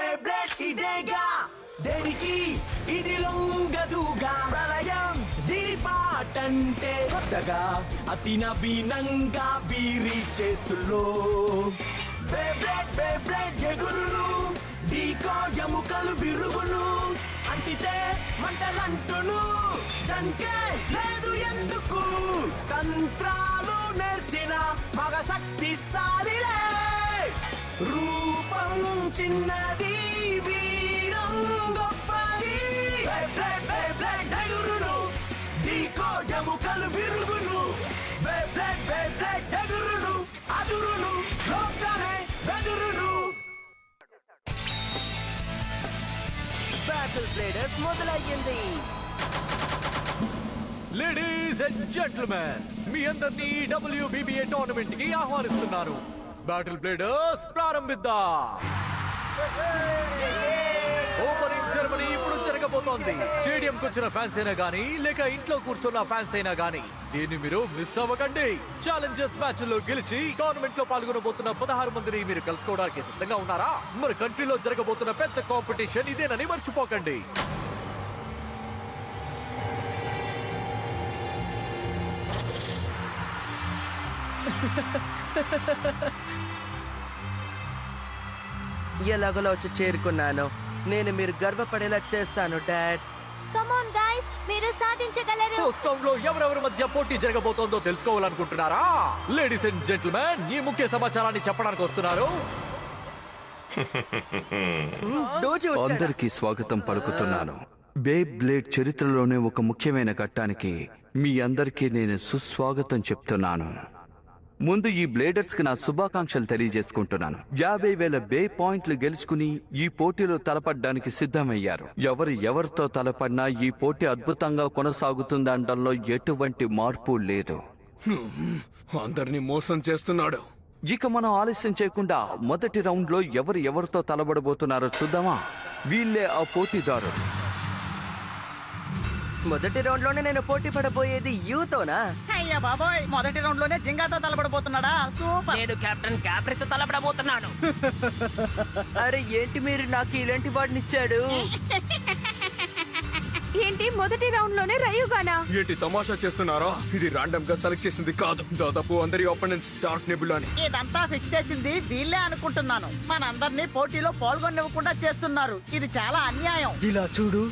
బేబ్లెట్ ఇదేగా దేనికి ఇది లొంగదుగా ప్రళయం దీని పాటంటే కొత్తగా అతి నవీనంగా వీరి చేతుల్లో బేబ్లెట్ ఎగురును డీకో ఎముకలు విరుగును అంటితే మంటలంటును జంకే లేదు ఎందుకు తంత్రాలు నేర్చిన మగ శక్తిశాలిలే రూపం చిన్నది వీరం గొప్పది బేబ్లెట్ ఎగురును డీకో ఎముకలు విరుగును బేబ్లెట్ ఎగురును అదురును లోకమే బెదురును బ్యాటిల్ బ్లేడర్స్ మొదలయ్యింది. లేడీస్ అండ్ జెంట్మెన్, మీ అందరినీ WBBA టోర్నమెంట్ కి ఆహ్వానిస్తున్నారు. బ్యాటిల్ బ్లేడర్స్ ప్రారంభిద్దాం. ఓపెనింగ్ సెరమనీ ఇప్పుడు జరగబోతోంది. స్టేడియం వచ్చిన ఫ్యాన్స్ అయినా గానీ లేక ఇంట్లో కూర్చున్న ఫ్యాన్స్ అయినా గానీ దీన్ని మీరు మిస్ అవ్వకండి. ఛాలెంజర్స్ మ్యాచ్ లో గెలిచి టోర్నమెంట్ లో పాల్గొనబోతున్న 16 మందిని మీరు కలుసుకోవడానికి సిద్ధంగా ఉన్నారా? మరి కంట్రీలో జరగబోతున్న పెద్ద కాంపిటీషన్ ఇదేనని మర్చిపోకండి. ఎలాగోలా వచ్చి చేరుకున్నాను. నేను మీరు గర్వపడేలా చేస్తాను డాడ్. కమ్ ఆన్ గైస్, మీరు సాధించగలరు. ఫస్ట్ రౌండ్ లో ఎవరెవరి మధ్య పోటీ జరగబోతోందో తెలుసుకోవాలనుకుంటున్నారా? లేడీస్ అండ్ జెంటిల్మెన్, ఈ ముఖ్య సమాచారాన్ని చెప్పడానికి వస్తున్నారు. అందరికీ స్వాగతం పలుకుతున్నాను. బేబ్లేడ్ చరిత్రలోనే ఒక ముఖ్యమైన ఘట్టానికి మీ అందరికీ నేను సుస్వాగతం చెప్తున్నాను. ముందు ఈ బ్లేడర్స్ కి నా శుభాకాంక్షలు తెలియజేసుకుంటున్నాను. 50,000 బే పాయింట్లు గెలుచుకుని ఈ పోటీలో తలపడ్డానికి సిద్ధమయ్యారు. ఎవరితో తలపడినా ఈ పోటీ అద్భుతంగా కొనసాగుతుందనడంలో ఎటువంటి మార్పు లేదు. అందరినీ మోసం చేస్తున్నాడు. ఇక మనం ఆలస్యం చేయకుండా మొదటి రౌండ్ లో ఎవరితో తలబడబోతున్నారో చూద్దామా? వీళ్ళే ఆ పోటీదారు. మొదటి రౌండ్ లోనే నేను పోటీ పడబోయేది యూతోనా? అయ్యా బాబోయ్, మొదటి రౌండ్ లోనే జింగాతో తలబడబోతున్నాడా? సూపర్. నేను కెప్టెన్ క్యాప్రితో తలబడబోతున్నాను. అరే ఏంటి మీరు నాకు ఇలాంటి వాడిని ఇచ్చాడు? ఏంటి మొదటి రౌండ్ లోనే రయ్యుగానా? ఏంటి తమాషా చేస్తున్నారా? ఇది రాండమ్ గా సెలెక్ట్ చేసింది కాదు. దాదాపు అందరి ఆపోనెంట్స్ డార్క్ నెబులాని. ఇదంతా ఫిక్స్ చేసింది వీళ్ళే అనుకుంటున్నాను. మనందరినీ పోటీలో పాల్గొనివ్వకుండా చేస్తున్నారు. ఇది చాలా అన్యాయం. ఇలా చూడు,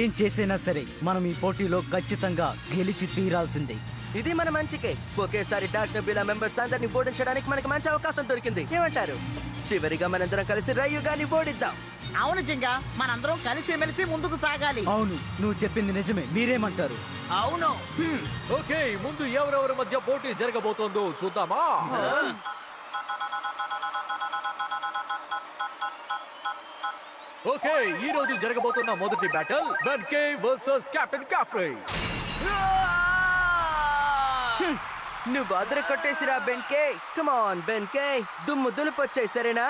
ఏం చేసైనా సరే మనం ఈ పోటీలో ఖచ్చితంగా గెలిచి తీరాల్సిందే. ఇది మన మంచికే. ఒకేసారి డార్క్ నెబులా మెంబర్స్ అందరిని ఓడించడానికి మనకి మంచి అవకాశం దొరికింది. ఏమంటారు? చివరిగా మనందరం కలిసి రయ్యుగాని ఓడిద్దాం. అవును జింగా, మనందరం కలిసి మెలిసి ముందుకు సాగాలి. అవును, నువ్వు చెప్పింది నిజమే. మీరేమంటారు? అవును. ఓకే, ముందు ఎవరెవరి మధ్య పోటీ జరగబోతోందో చూద్దామా? ఓకే, ఈ రోజు జరగబోతున్న మొదటి బ్యాటిల్ బెన్కే వర్సెస్ కెప్టెన్ కాఫ్రే. నువ్వు అదర కొట్టేసిరా బెన్కే. కమాన్ బెన్కే, దుమ్ము దులిపొచ్చాయి సరేనా?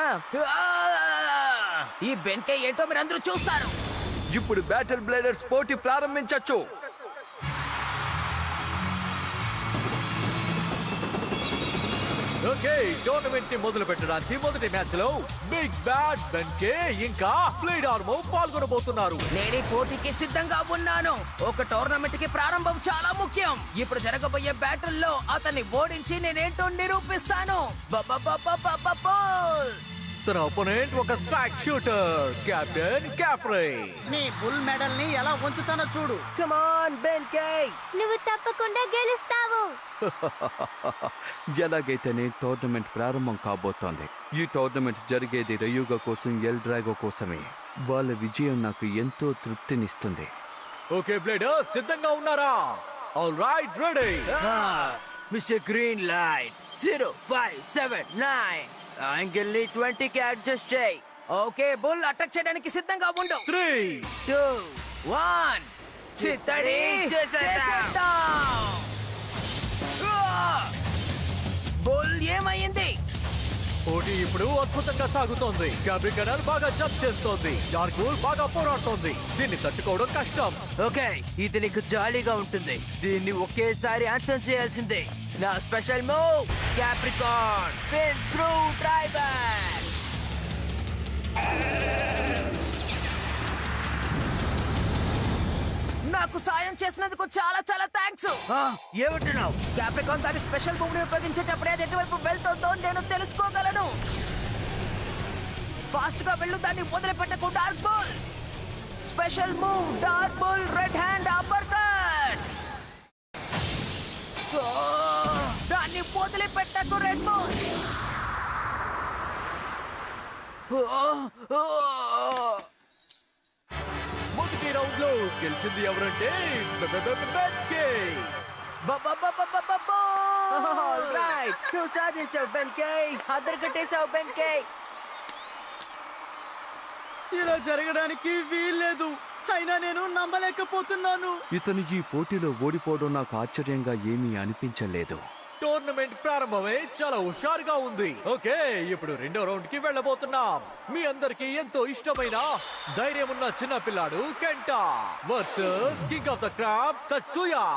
ఈ బెన్కే ఏంటో మీరు అందరూ చూస్తారు. ఇప్పుడు బ్యాటిల్ బ్లేడర్స్ పోటీ ప్రారంభించొచ్చు. ఓకే, టోర్నమెంట్ ని మొదలు పెట్టడానికి మొదటి మ్యాచ్ లో బిగ్ బ్యాడ్ బెన్కే ఇంకా బ్లేడ్ ఆర్మో పాల్గొనబోతున్నారు. నేను ఈ పోటీకి సిద్ధంగా ఉన్నాను. ఒక టోర్నమెంట్ కి ప్రారంభం చాలా ముఖ్యం. ఇప్పుడు జరగబోయే బ్యాటిల్ లో అతన్ని ఓడించి నేనేంటో నిరూపిస్తాను. తన అపోనెంట్ ఒక స్ట్రైక్ షూటర్ కెప్టెన్ కాఫ్రే. నీ బుల్ మెడల్ ని ఎలా ఉంచుతానో చూడు. కమాన్ బెన్కే, నువ్వు తప్పకుండా గెలుస్తావు. ఎలాగైతేనే టోర్నమెంట్ ప్రారంభం కాబోతోంది. ఈ టోర్నమెంట్ జరిగేది రయుగా కోసం, ఎల్ డ్రాగో కోసమే. వాళ్ళ విజయం నాకు ఎంతో తృప్తినిస్తుంది. ఓకే బ్లేడర్స్, సిద్ధంగా ఉన్నారా? All right, ready. Mister green light 0579 angle ని 20 కి అడ్జస్ట్ చేయి. ఓకే, బుల్ అటాక్ చేయడానికి సిద్ధంగా ఉండు. 3, 2, 1 చిత్తడి చేసేద్దాం. బుల్ ఏమైంది? పోటీ ఇప్పుడు అద్భుతంగా సాగుతోంది. క్యాబ్రికనర్ బాగా జంప్ చేస్తోంది. డార్క్ వూల్ బాగా పోరాడుతోంది. దీన్ని తట్టుకోవడం కష్టం. ఓకే, ఇది నీకు జాలీగా ఉంటుంది. దీన్ని ఒకేసారి అంతం చేయాల్సిందే. నా special move Capricorn pin screw driver. సహాయం చేసినందుకు చాలా చాలా థ్యాంక్స్. ఏమంటున్నావు? క్యాప్రికాన్ దాని స్పెషల్ మూవ్ ని ఉపయోగించేటప్పుడే అది ఎటువైపు వెళ్తుందో నేను తెలుసుకోగలను. ఫాస్ట్ గా వెళ్ళు, దాన్ని వదిలిపెట్టకు. Dark bull special move, dark bull red hand upper cut. దాన్ని వదిలిపెట్టకు రెడ్ బుల్. మొదటి రౌండ్ లో గెలిచింది ఎవరంటే బెన్కే. రైట్, నువ్వు సాధించావు బెన్కే. అద్దరు కట్టేశావు బెన్కే. ఇలా జరగడానికి వీల్లేదు, అయినా నేను నమ్మలేకపోతున్నాను. ఇతను ఈ పోటీలో ఓడిపోవడం నాకు ఆశ్చర్యంగా ఏమీ అనిపించలేదు. టోర్నమెంట్ ప్రారంభమే చాలా హుషారుగా ఉంది. ఓకే, ఇప్పుడు రెండో రౌండ్ కి వెళ్ళబోతున్నాం. మీ అందరికి ఎంతో ఇష్టమైన ధైర్యం ఉన్న చిన్న పిల్లాడు Kenta versus king of the crab Tatsuya.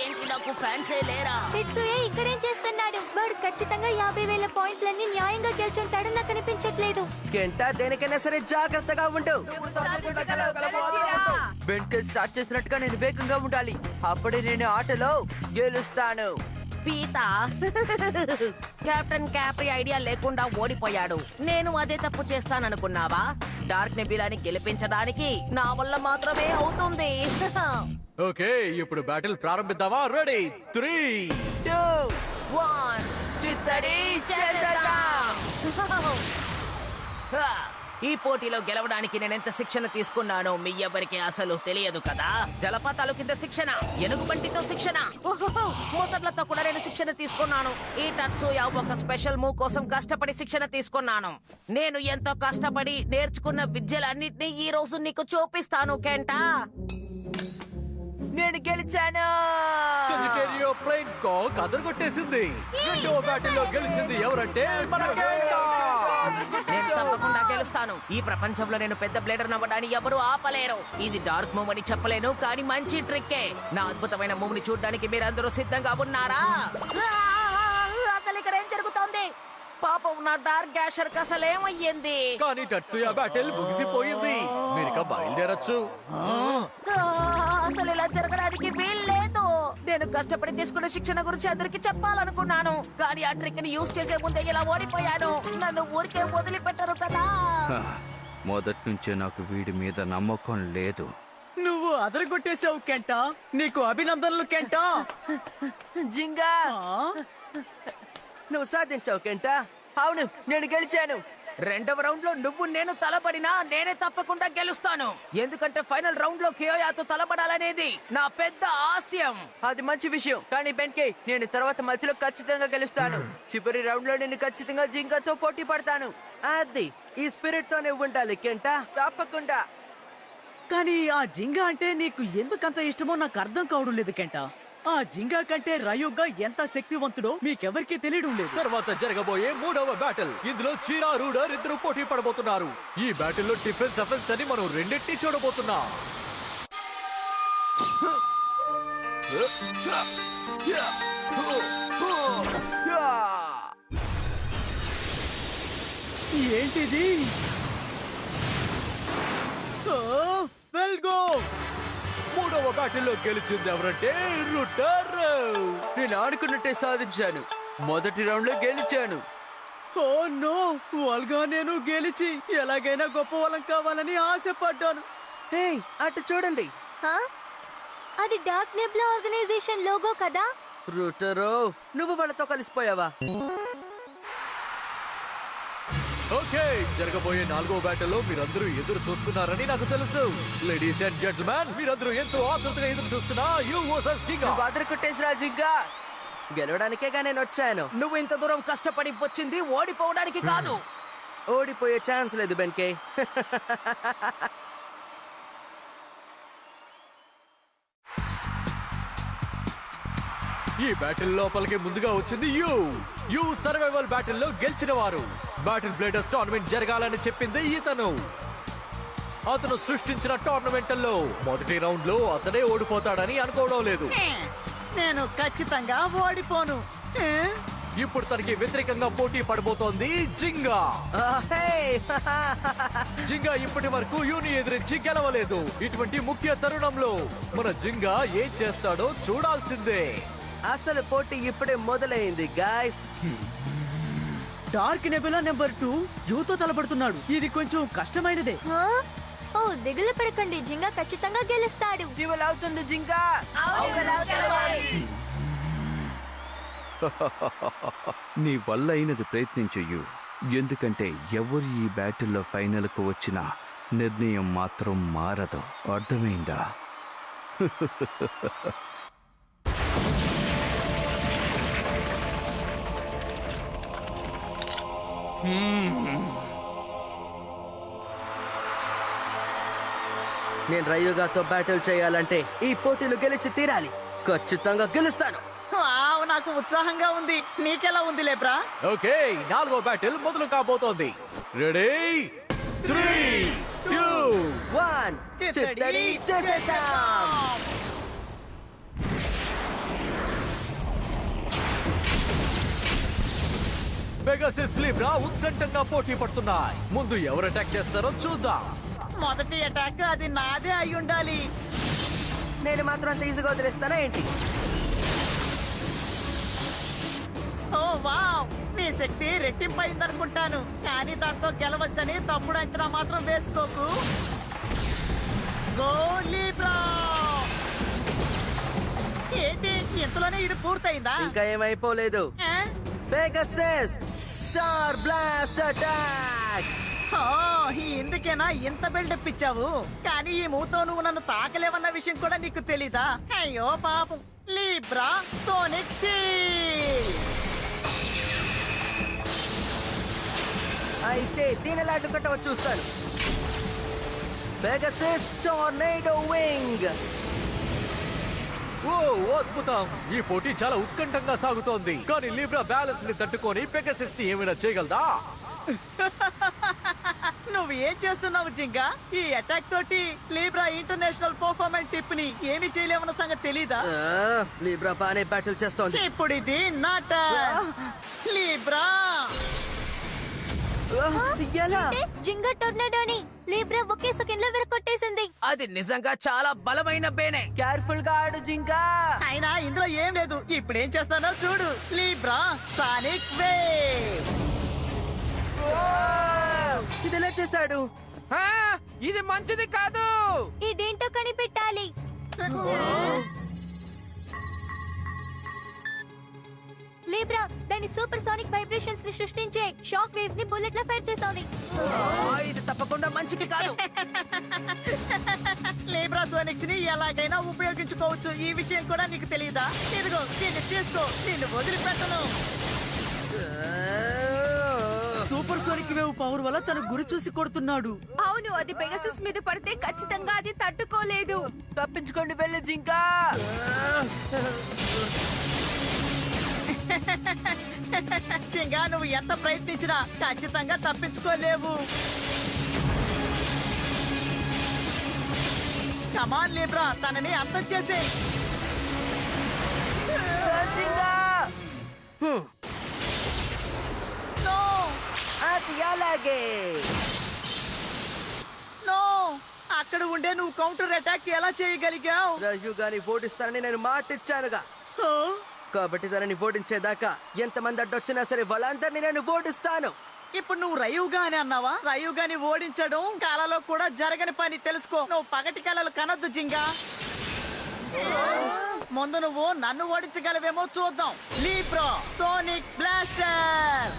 ఏంటి నాకు ఫ్యాన్సే లేరా? తెత్సుయే ఇక్కడేం చేస్తున్నాడు? వాడు ఖచ్చితంగా 50,000 పాయింట్లన్నీ న్యాయంగా గెలుచుంటాడు నాకు అనిపించట్లేదు. కెంటా దేనికైనా సరే జాగ్రత్తగా ఉండు. బెన్కే స్టార్ట్ చేసినట్టుగా నేను వేగంగా ఉండాలి. అప్పుడే నేను ఆటలో గెలుస్తాను. పీత కెప్టెన్ క్యాప్రీ ఐడియా లేకుండా ఓడిపోయాడు. నేను అదే తప్పు చేస్తాననుకున్నావా? డార్క్ నెబ్యులాని గెలిపించడానికి నా వల్ల మాత్రమే అవుతుంది. ఓకే, ఇప్పుడు బ్యాటిల్ ప్రారంభిద్దామా? రెడీ 3, 2, 1 చిత్తడి చేసేద్దాం. ఈ పోటీలో గెలవడానికి నేనెంత శిక్షణ తీసుకున్నానో మీ ఎవరికి అసలు తెలియదు కదా. జలపాతాలు కింద శిక్షణ, ఎనుగుబంటితో శిక్షణ, మోసర్లతో కూడా నేను శిక్షణ తీసుకున్నాను. ఈ టట్సుయా ఒక స్పెషల్ మూవ్ కోసం కష్టపడి శిక్షణ తీసుకున్నాను. నేను ఎంతో కష్టపడి నేర్చుకున్న విద్యలన్నింటినీ ఈ రోజు నీకు చూపిస్తాను కెంటా. నేను గెలిచాను. సెజిటేరియో ప్లెయిన్ కాక్ అదరగొట్టేసింది. రెండో బ్యాటిల్ లో గెలిచింది ఎవరంటే మన కెంటా. నేను తప్పకుండా గెలుస్తాను. ఈ ప్రపంచంలో నేను పెద్ద బ్లేడర్ నవ్వడాన్ని ఎవరు ఆపలేరు. ఇది డార్క్ మూవ్ అని చెప్పలేను, కానీ మంచి ట్రిక్కే. నా అద్భుతమైన మూవ్ ని చూడడానికి మీరందరూ సిద్ధంగా ఉన్నారా? అసలు ఇక్కడ ఏం జరుగుతోంది? పాపం నా డార్క్ గ్యాషర్ అసలు ఏమయ్యింది? కానీ టట్సుయా బ్యాటిల్ ముగిసిపోయింది. మీరిక బయలుదేరచ్చు. అసలు ఇలా జరగడానికి వీల్లేదు. నేను కష్టపడి తీసుకున్న శిక్షణ గురించి అందరికి చెప్పాలనుకున్నాను, కానీ ఆ ట్రిక్ ని యూజ్ చేసే ముందే ఇలా ఓడిపోయాను. నన్ను ఊరికే వదిలిపెట్టరు కదా. హ, మొదటి నుంచే నాకు వీడి మీద నమ్మకం లేదు. నువ్వు అదరగొట్టేశావు కెంటా, నీకు అభినందనలు కెంటా. జింగా, నువ్వు సాధించావు కెంటా. అవును, నేను గెలిచాను. రెండవ రౌండ్ లో నువ్వు నేను తలపడినా నేనే తప్పకుండా గెలుస్తాను. ఎందుకంటే ఫైనల్ రౌండ్ లో కియోయాతో తలపడాలనేది నా పెద్ద ఆశయం. అది మంచి విషయం, కానీ బెన్కే నేను తర్వాత మధ్యలో ఖచ్చితంగా గెలుస్తాను. చివరి రౌండ్ లో నేను ఖచ్చితంగా జింగాతో పోటీ పడతాను. అది ఈ స్పిరిట్ తోనే ఉండాలి కెంటా, తప్పకుండా. కానీ ఆ జింగా అంటే నీకు ఎందుకంత ఇష్టమో నాకు అర్థం కావడం లేదు కెంటా. ఆ జింగా కంటే రయుగా ఎంత శక్తివంతుడో మీకెవరికీ తెలియడం లేదు. తర్వాత జరగబోయే మూడవ బ్యాటిల్, ఇందులో చీరా రూడర్ ఇద్దరు పోటీ పడబోతున్నారు. ఈ బ్యాటిల్ లో డిఫెన్స్ అఫెన్స్ అని మనం రెండింటినీ చూడబోతున్నాం. ఏంటిది? Well go. మూడవ బ్యాటిల్ లో గెలిచింది ఎవరంటే రూటర్. నేను ఆడుకున్నట్టే సాధించాను. మొదటి రౌండ్ లో గెలిచాను. ఓ నో, వాళ్ళగా నేను గెలిచి ఎలాగైనా గొప్ప వాళ్ళం కావాలని ఆశపడ్డాను. హే, అటు చూడండి. హా? అది డార్క్ నెబ్లా ఆర్గనైజేషన్ లోగో కదా? రూటరో, నువ్వు వాళ్ళతో కలిసిపోయావా? ఓకే, జరగబోయే నాలుగో బ్యాటిల్ లో మీరందరూ ఎదురు చూస్తున్నారని నాకు తెలుసు. లేడీస్ అండ్ జెంటిల్మెన్, మీరందరూ ఎంతో ఆతృతగా ఎదురు చూస్తున్నా యు వర్సెస్ జింగా. నువ్వు అదరు కొట్టేసిరా జింగా. గెలవడానికేగా నేను వచ్చాను. నువ్వు ఇంత దూరం కష్టపడి వచ్చింది ఓడిపోవడానికి కాదు. ఓడిపోయే ఛాన్స్ లేదు బెన్కే. ఈ బ్యాటిల్ లోపలికి ముందుగా వచ్చింది యు సర్వైవల్ బ్యాటిల్ లో గెలిచిన వారు. బ్యాటిల్ బ్లేడర్స్ టోర్నమెంట్ జరగాలని చెప్పింది ఇతను. అతను సృష్టించిన టోర్నమెంట్లో మొదటి రౌండ్ లో అతనే ఓడిపోతాడని అనుకోవడం లేదు. నేను ఖచ్చితంగా ఓడిపోను. ఇప్పుడు తనకి వ్యతిరేకంగా పోటీ పడబోతోంది జింగా. జింగా ఇప్పటి వరకు యూని ఎదిరించి గెలవలేదు. ఇటువంటి ముఖ్య తరుణంలో మన జింగా ఏం చేస్తాడో చూడాల్సిందే. అసలు పోటీ ఇప్పుడే మొదలైంది గాయ్స్. Dark nebula number 2 యూతో తలపడుతున్నాడు. ఇది కొంచెం కష్టమైనదే. హా? ఓ దిగులు పడకండి, జింగా ఖచ్చితంగా గెలుస్తాడు. డ్యూయల్ అవుతుంది జింగా. నీ వల్ల అయినది ప్రయత్నించు, ఎందుకంటే ఎవరు ఈ బ్యాటిల్లో ఫైనల్కు వచ్చినా నిర్ణయం మాత్రం మారదు. అర్థమైందా? నేను రయుగాతో బ్యాటిల్ చేయాలంటే ఈ పోటీలు గెలిచి తీరాలి. ఖచ్చితంగా గెలుస్తాను. వావ్, నాకు ఉత్సాహంగా ఉంది. నీకెలా ఉంది లేబ్రా? ఓకే, 4వ బ్యాటిల్ మొదలు కాబోతోంది. రెడీ 3, 2 1 చిత్తడి చేసేద్దాం. పెగాసస్ లిబ్రా ఉత్కంఠంగా పోటీ పడుతున్నాయి. ముందు ఎవరు అటాక్ చేస్తారో చూద్దాం. మొదటి అటాక్ అది నాదే అయి ఉండాలి. నేను మాత్రం అంత ఈజీగా వదిలేస్తానా ఏంటి? ఓ వావ్, నీ శక్తి రెట్టింపైందనుకుంటాను, కానీ దాంతో గెలవచ్చని తప్పుడు అంచనా మాత్రం వేసుకోకు. Go Libra! ఏంటి ఇంతలోనే ఇది పూర్తయిందా? ఇంకా ఏమైపోలేదు. ఆ? Pegasus star blast attack. ఓ, ఇందుకేనా ఇంత బిల్డప్ ఇచ్చావు? కానీ ఈ మూతో నువ్వు నన్ను తాకలేవన్న విషయం కూడా నీకు తెలీదా? అయ్యో పాపం. Libra sonic shield. అయితే దీని ఎలా అడ్డుకట్టవో చూస్తాను. Pegasus టోర్నేడో wing. ఓ అద్భుతం! ఈ పోటీ చాలా ఉత్కంఠంగా సాగుతోంది. కానీ లిబ్రా బ్యాలెన్స్ ని తట్టుకొని పెగాసస్ ని ఏమైనా చేయగలదా? నువ్వు ఏం చేస్తున్నావు జింగా? ఈ అటాక్ తోటి లీబ్రా ఇంటర్నేషనల్ పర్ఫార్మెన్స్ టిప్ ని ఏమి చేయలేమన్న సంగతి తెలీదా? లిబ్రా బానే బ్యాటిల్ చేస్తోంది. ఇప్పుడు ఇది నా టర్న్. లీబ్రా ఎలా? అంటే జింగా టోర్నాడోని లీబ్రా ఒకే సెకండ్ లో విరగొట్టేసింది. అది నిజంగా చాలా బలమైన బేనే. కేర్ఫుల్ గా ఆడు జింగా. అయినా ఇందులో ఏం లేదు. ఇప్పుడు ఏం చేస్తానో చూడు. Libra sonic wave. ఇది ఎలా చేశాడు? ఇది మంచిది కాదు. ఇదేంటో కనిపెట్టాలి. లీబ్రా దాని సూపర్ సోనిక్ వైబ్రేషన్స్ ని సృష్టించే షాక్ వేవ్స్ ని బుల్లెట్ లా ఫైర్ చేస్తోంది. ఇది తప్పకుండా మంచిది కాదు. లీబ్రా సోనిక్స్ ని ఎలాగైనా ఉపయోగించుకోవచ్చు. ఈ విషయం కూడా నీకు తెలియదా? ఇదిగో దీన్ని తీసుకో, నిన్ను వదిలిపెట్టను. సూపర్ సోనిక్ వేవ్ పవర్ వల్ల తన గురి చూసి కొడుతున్నాడు. అవును, అది పెగాసస్ మీద పడితే ఖచ్చితంగా అది తట్టుకోలేదు. తప్పించుకోండి వెళ్ళు జింగా. జింగా నువ్వు ఎంత ప్రయత్నించినా ఖచ్చితంగా తప్పించుకోలేవు. కమాన్ లీబ్రా, తనని అంతం చేసేయ్. జింగా. నో అది అలాగే. నో, అక్కడ ఉండే నువ్వు కౌంటర్ అటాక్ ఎలా చేయగలిగావు? రజు గాని ఓడిస్తానని నేను మాటిచ్చానుగా. కాబట్టి తనని ఓడించేదాకా ఎంతమంది అడ్డొచ్చినా సరే వాళ్ళందరినీ నేను ఓడిస్తాను. ఇప్పుడు నువ్వు రయుగా అని అన్నావా? రయుగాని ఓడించడం కళలో కూడా జరగని పని, తెలుసుకో. నువ్వు పగటి కళలు కనొద్దు జింగా. ముందు నువ్వు నన్ను ఓడించగలవేమో చూద్దాం. Libra sonic blaster.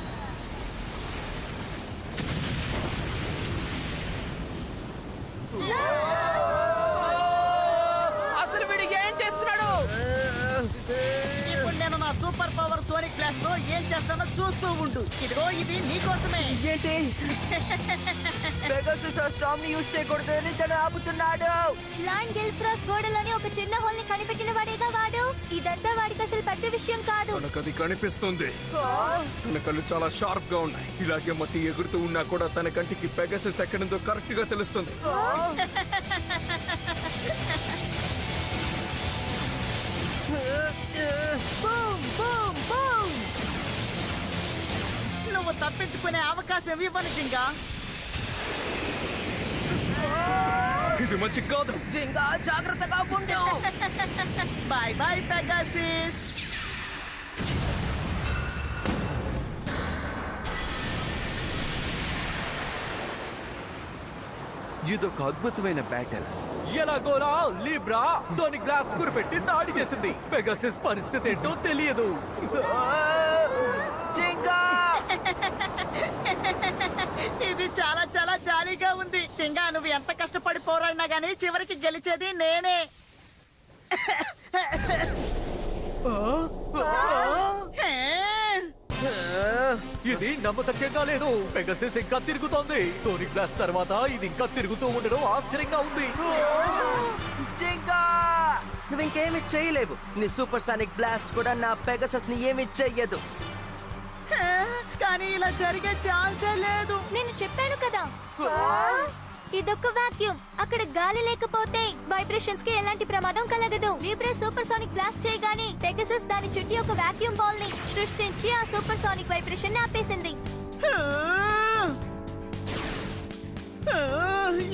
అసలు వీడు ఏం చేస్తున్నాడు? ఇప్పుడు నేను నా సూపర్ పవర్ సోనిక్ బ్లాస్ట్ తో ఏం చేస్తానో చూస్తూ ఉండు. ఇదిగో ఇది నీకోసమే. ఏంటి? పెగాసస్ ఆ స్టార్మ్ ని యూజ్ చేయకూడదని తను ఆపుతున్నాడు. లాండ్ గెల్ఫ్రాస్ గోడలోని ఒక చిన్న హోల్ ని కనిపెట్టిన వాడేగా వాడు. ఇదంతా వాడికి అసలు పెద్ద విషయం కాదు. తనకది కనిపిస్తుంది. తన కళ్ళు చాలా షార్ప్ గా ఉన్నాయి. ఇలాగే మట్టి ఎగురుతూ ఉన్నా కూడా తన కంటికి పెగాసస్ ఎక్కడుందో కరెక్ట్ గా తెలుస్తుంది. Boom boom boom. నువ్వు తప్పించుకునే అవకాశం ఇవ్వను జింగా. ఇది మంచి కాదు. జింగా జాగ్రత్తగా ఉండు. Bye bye Pegasus. ఇదొక అద్భుతమైన బ్యాటిల్. ఎలాగోలా లీబ్రా సోనిక్ గ్లాస్ గురిపెట్టి దాడి చేసింది. పెగాసిస్ పరిస్థితి ఏంటో తెలియదు. జింగా ఇది చాలా చాలా జాలీగా ఉంది. జింగా నువ్వు ఎంత కష్టపడి పోరాడినా గానీ చివరికి గెలిచేది నేనే. ఇది నమ్మశక్యంగా లేదు. పెగాసిస్ ఇంకా తిరుగుతోంది. సోనిక్ గ్లాస్ తర్వాత ఇది ఇంకా తిరుగుతూ ఉండడం ఆశ్చర్యంగా ఉంది. జింగా నువ్వు ఇంకేమి చేయలేవు. నీ సూపర్ సానిక్ బ్లాస్ట్ కూడా నా పెగసస్ ని ఏమి చెయ్యదు. కానీ ఇలా జరిగే ఛాన్సే లేదు. నేను చెప్పాను కదా, ఇదొక వాక్యూమ్. అక్కడ గాలి లేకపోతే వైబ్రేషన్స్ కి ఎలాంటి ప్రమాదం కలగదు. లీబ్రా సూపర్ సోనిక్ బ్లాస్ట్ చేయగానే పెగసస్ దాని చుట్టి ఒక వాక్యూమ్ బాల్ ని సృష్టించి ఆ సూపర్ సోనిక్ వైబ్రేషన్ ని ఆపేసింది.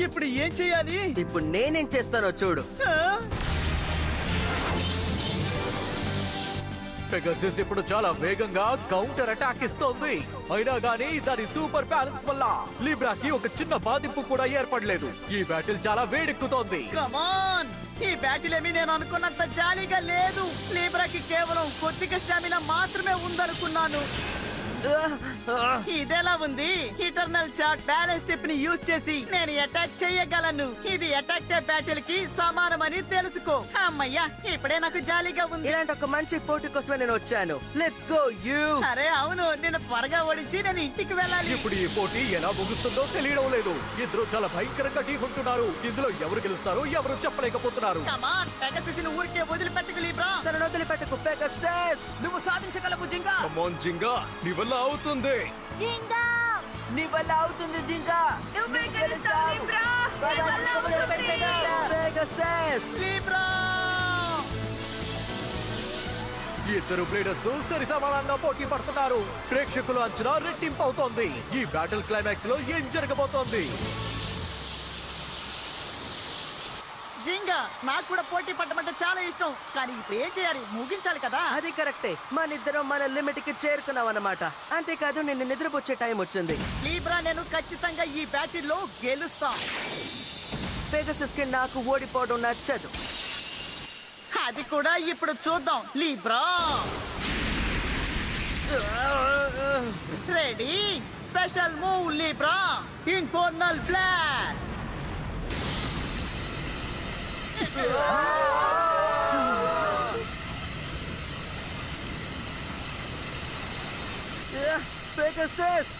ఇప్పుడు ఏం చేయాలి? ఇప్పుడు నేనేం చేస్తానో చూడు. పెగాసిస్ ఇప్పుడు చాలా వేగంగా కౌంటర్ అటాక్ ఇస్తోంది. అయినా గానీ దాని సూపర్ బ్యాలెన్స్ వల్ల లీబ్రాకి ఒక చిన్న బాధింపు కూడా ఏర్పడలేదు. ఈ బ్యాటిల్ చాలా వేడెక్కుతోంది. కమాన్, ఈ బ్యాటిల్ ఏమీ నేను అనుకున్నంత జాలీగా లేదు. లీబ్రాకి కేవలం కొద్దిగా స్టామినా మాత్రమే ఉందనుకున్నాను. ఇదెలా ఉంది? ఇటర్నల్ చార్ట్ బ్యాలెన్స్ స్టెప్ ని యూజ్ చేసి నేను అటాక్ చేయగలను. ఇది అటాక్ బ్యాటిల్ కి సమానమని తెలుసుకో. అమ్మయ్యా, ఇప్పుడే నాకు జాలీగా ఉంది. ఇలాంటి ఒక మంచి పోటీ కోసమే నేను వచ్చాను. Let's go you. అరే అవును, నేను త్వరగా ఓడించి నేను ఇంటికి వెళ్ళాలి. ఇప్పుడు ఈ పోటీ ఎలా ముగుస్తుందో తెలియడం లేదు. ఇద్దరు చాలా భయంకరంగా ఢీకొంటున్నారు. ఇందులో ఎవరు గెలుస్తారో ఎవరు చెప్పలేకపోతున్నారు. కమాన్, పెగసిస్ ని ఊరికే వదిలిపెట్టకు లీబ్రా. తనను వదిలిపెట్టకు పెగసస్. నువ్వు సాధించగలవు జింగా. కమాన్ జింగా, నీ వల్ల అవుతుంది. జింగా నీ వల్ల అవుతుంది జింగా. నువ్వే గెలుస్తావు లీబ్రా. నీ వల్ల అవుతుంది. పెగసస్. లీబ్రా ఇద్దరు బ్లేడర్స్ సరి సమానంగా పోటీ పడుతున్నారు. ప్రేక్షకుల అంచనా రెట్టింపు అవుతోంది. ఈ బ్యాటిల్ క్లైమాక్స్ లో ఏం జరగబోతోంది? జింగా, నాకు కూడా పోటీ పడమంటే చాలా ఇష్టం. కానీ ఇప్పుడు ఏం చేయాలి? ముగించాలి కదా. అది కరెక్టే. మనిద్దరం మన లిమిట్ కి చేరుకున్నాం అన్నమాట. అంతేకాదు నిన్ను నిద్రపుచ్చే టైం వచ్చింది. లీబ్రా, నేను ఖచ్చితంగా ఈ బ్యాటిల్లో గెలుస్తా. పెగసస్ కి నాకు ఓడిపోవడం నచ్చదు. అది కూడా ఇప్పుడు చూద్దాం. Libra ready? Special move Libra, infernal blast. Pegasus,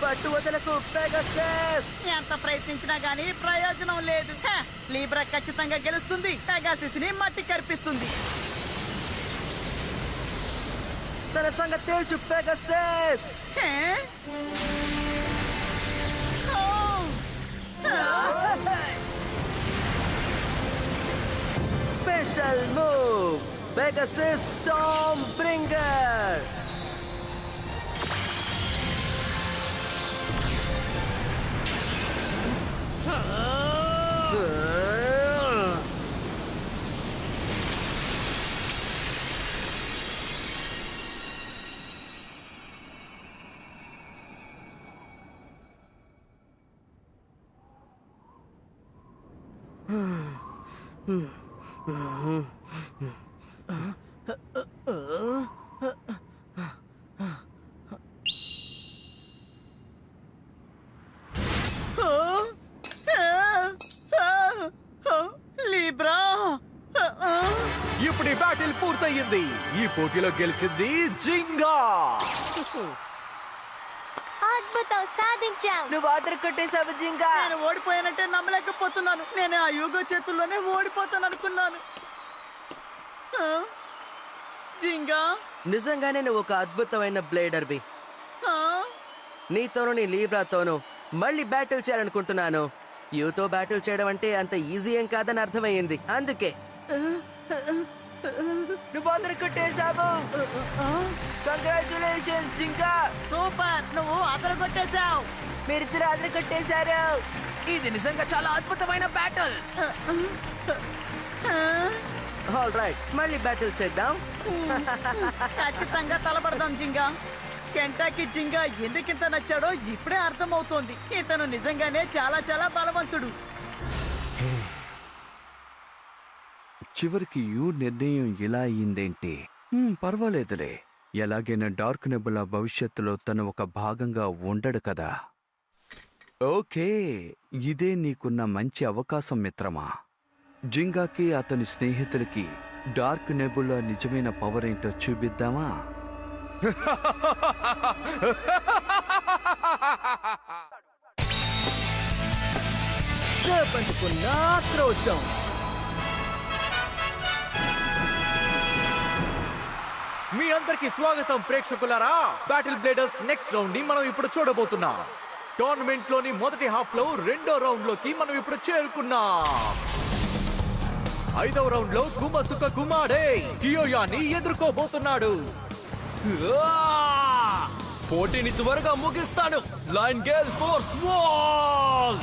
పట్టు వదలకు పెగసస్. ఎంత ప్రయత్నించినా గానీ ప్రయోజనం లేదు. లీబ్రా ఖచ్చితంగా గెలుస్తుంది. పెగాసిస్ ని మట్టి కనిపిస్తుంది. తన సంగతి తేల్చు Pegasus. Special move Pegasus storm bringer. Libra, ఇప్పుడు ఈ బ్యాటిల్ పూర్తయింది. ఈ పోటీలో గెలిచింది జింగా. అద్భుతం, సాధించావు. నువ్వు ఆర్డర్ కొట్టేశావు జింగా. నేను ఓడిపోయానంటే నమ్మలేకపోతున్నాను. నేను ఆ యూగో చేతుల్లోనే ఓడిపోతాను అనుకున్నాను. జింగా, నిజంగానే నువ్వు ఒక అద్భుతమైన బ్లేడర్వి. ఆ? నీతోనూ నీ లీబ్రాతోనూ మళ్ళీ బ్యాటిల్ చేయాలనుకుంటున్నాను. యూతో బ్యాటిల్ చేయడం అంటే అంత ఈజీ ఏం కాదని అర్థమయ్యింది. అందుకే నువ్వు ఆర్డర్ కొట్టేశాము. కంగ్రాచులేషన్స్ జింకా, సూపర్, నువ్వు అదరు కొట్టేశావు. మీరిద్దరు అదర కొట్టేశారు. ఇది నిజంగా చాలా అద్భుతమైన బ్యాటిల్. ఆల్ రైట్, మళ్ళీ బ్యాటిల్ చేద్దాం. ఖచ్చితంగా తలపడదాం జింగా. కెంటాకి జింగా ఎందుకింత నచ్చాడో ఇప్పుడే అర్థమవుతోంది. ఇతను నిజంగానే చాలా చాలా బలవంతుడు. చివరికి యూ నిర్ణయం ఇలా అయ్యిందేంటి? పర్వాలేదులే, ఎలాగైనా డార్క్ నెబులా భవిష్యత్తులో తను ఒక భాగంగా ఉండడు కదా. ఓకే, ఇదే నీకున్న మంచి అవకాశం మిత్రమా. జింగాకి అతని స్నేహితులకి డార్క్ నెబులా నిజమైన పవర్ ఏంటో చూపిద్దామా? సర్పంచుకు నా అదృష్టం. మీ అందరికి స్వాగతం ప్రేక్షకులారా. బ్యాటిల్ బ్లేడర్స్ నెక్స్ట్ రౌండ్ ని మనం ఇప్పుడు చూడబోతున్నాం. టోర్నమెంట్ లోని మొదటి హాఫ్ లో రెండో రౌండ్ లోకి మనం ఇప్పుడు చేరుకున్నాం. 5వ రౌండ్ లో గుమసుక గుమాడే టియోయాని ఎదుర్కోబోతున్నాడు. పోటీని త్వరగా ముగిస్తాను. Line Gayle force wall.